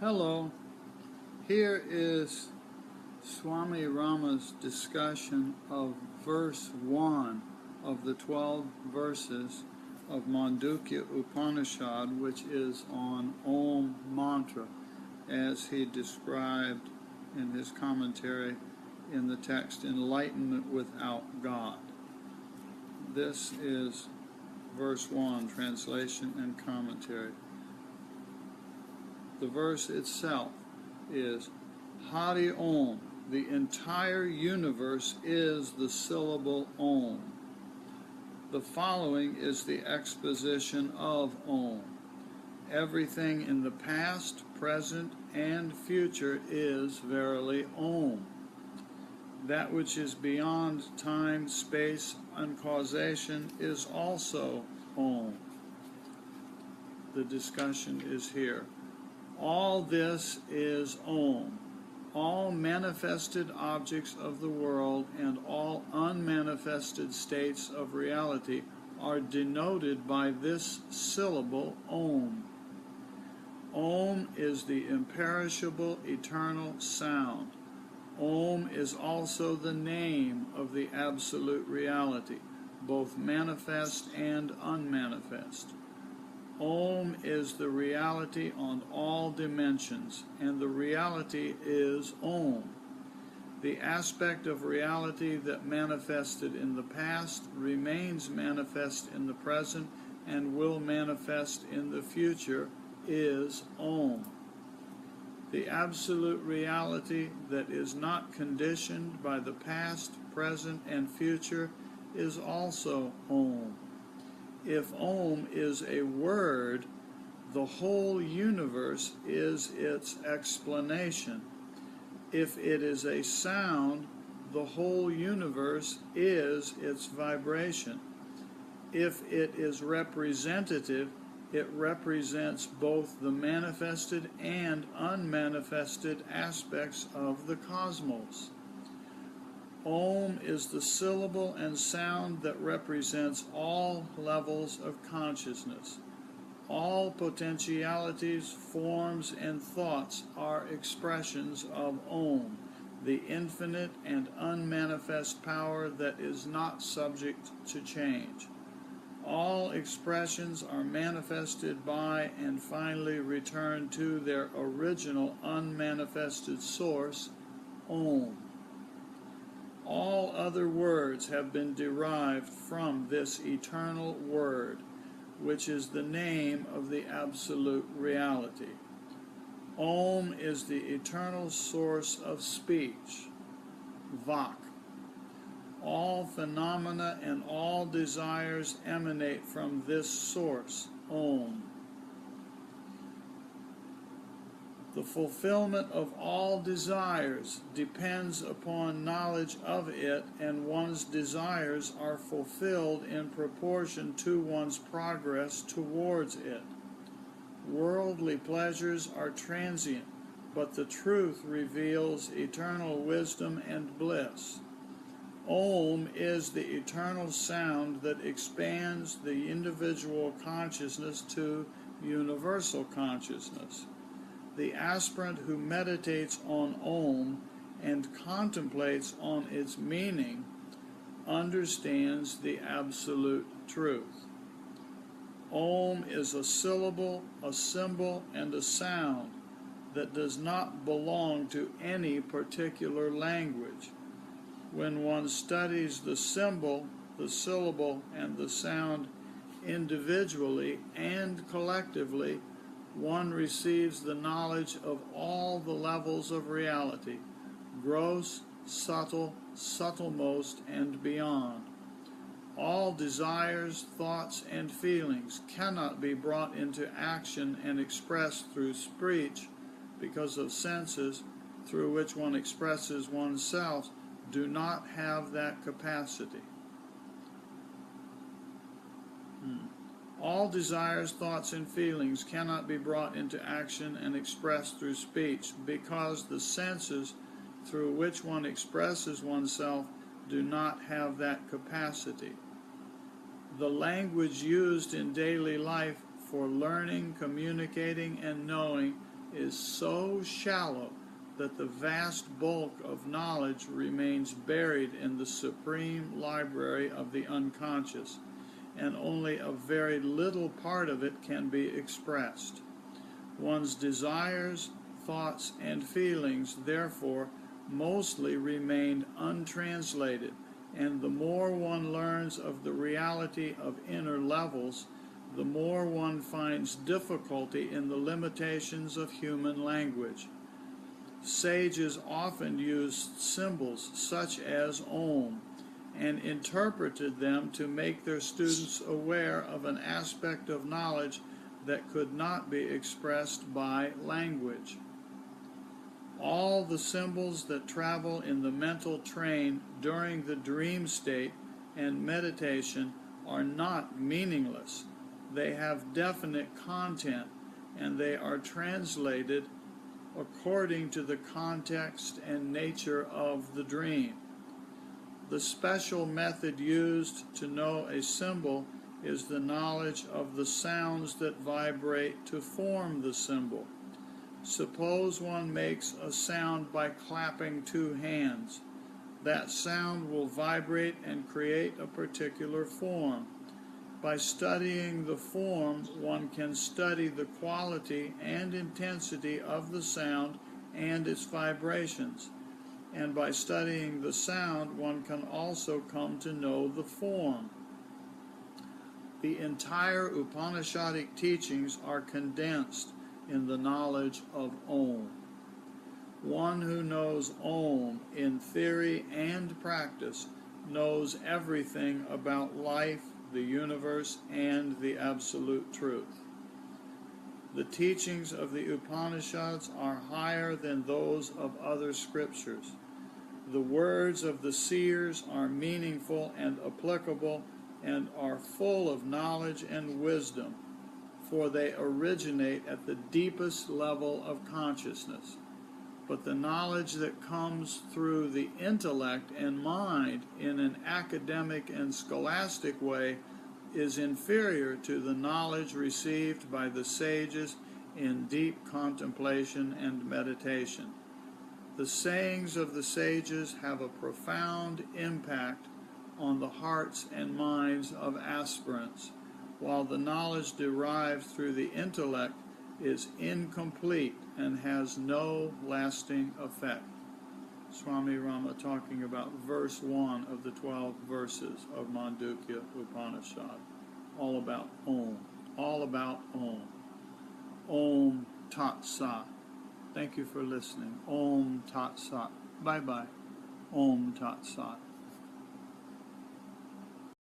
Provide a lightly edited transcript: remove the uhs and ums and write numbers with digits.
Hello, here is Swami Rama's discussion of verse 1 of the 12 verses of Mandukya Upanishad, which is on Om Mantra, as he described in his commentary in the text, Enlightenment Without God. This is verse 1, translation and commentary. The verse itself is Hari Om. The entire universe is the syllable Om. The following is the exposition of Om. Everything in the past, present, and future is verily Om. That which is beyond time, space, and causation is also Om. The discussion is here. All this is Om. All manifested objects of the world and all unmanifested states of reality are denoted by this syllable Om. Om is the imperishable, eternal sound. Om is also the name of the absolute reality, both manifest and unmanifest. Om is the reality on all dimensions, and the reality is Om. The aspect of reality that manifested in the past remains manifest in the present and will manifest in the future is Om. The absolute reality that is not conditioned by the past, present, and future is also Om. If Om is a word, the whole universe is its explanation. If it is a sound, the whole universe is its vibration. If it is representative, it represents both the manifested and unmanifested aspects of the cosmos. Om is the syllable and sound that represents all levels of consciousness. All potentialities, forms, and thoughts are expressions of Om, the infinite and unmanifest power that is not subject to change. All expressions are manifested by and finally return to their original unmanifested source, Om. All other words have been derived from this eternal word, which is the name of the absolute reality. Om is the eternal source of speech, Vak. All phenomena and all desires emanate from this source, Om. The fulfillment of all desires depends upon knowledge of it, and one's desires are fulfilled in proportion to one's progress towards it. Worldly pleasures are transient, but the truth reveals eternal wisdom and bliss. Om is the eternal sound that expands the individual consciousness to universal consciousness. The aspirant who meditates on Om and contemplates on its meaning understands the absolute truth. Om is a syllable, a symbol, and a sound that does not belong to any particular language. When one studies the symbol, the syllable, and the sound individually and collectively, one receives the knowledge of all the levels of reality, gross, subtle, subtlemost, and beyond. All desires, thoughts, and feelings cannot be brought into action and expressed through speech because of senses through which one expresses oneself do not have that capacity. All desires, thoughts, and feelings cannot be brought into action and expressed through speech because the senses through which one expresses oneself do not have that capacity. The language used in daily life for learning, communicating, and knowing is so shallow that the vast bulk of knowledge remains buried in the supreme library of the unconscious, and only a very little part of it can be expressed. One's desires, thoughts, and feelings, therefore, mostly remain untranslated, and the more one learns of the reality of inner levels, the more one finds difficulty in the limitations of human language. Sages often used symbols such as Om and interpreted them to make their students aware of an aspect of knowledge that could not be expressed by language. All the symbols that travel in the mental train during the dream state and meditation are not meaningless. They have definite content, and they are translated according to the context and nature of the dream. The special method used to know a symbol is the knowledge of the sounds that vibrate to form the symbol. Suppose one makes a sound by clapping two hands. That sound will vibrate and create a particular form. By studying the form, one can study the quality and intensity of the sound and its vibrations. And by studying the sound, one can also come to know the form. The entire Upanishadic teachings are condensed in the knowledge of Om. One who knows Om in theory and practice knows everything about life, the universe, and the absolute truth. The teachings of the Upanishads are higher than those of other scriptures. The words of the seers are meaningful and applicable and are full of knowledge and wisdom, for they originate at the deepest level of consciousness. But the knowledge that comes through the intellect and mind in an academic and scholastic way is inferior to the knowledge received by the sages in deep contemplation and meditation. The sayings of the sages have a profound impact on the hearts and minds of aspirants, while the knowledge derived through the intellect is incomplete and has no lasting effect. Swami Rama talking about verse 1 of the 12 verses of Mandukya Upanishad. All about Om. All about Om. Om Tat Sat. Thank you for listening. Om Tat Sat. Bye-bye. Om Tat Sat.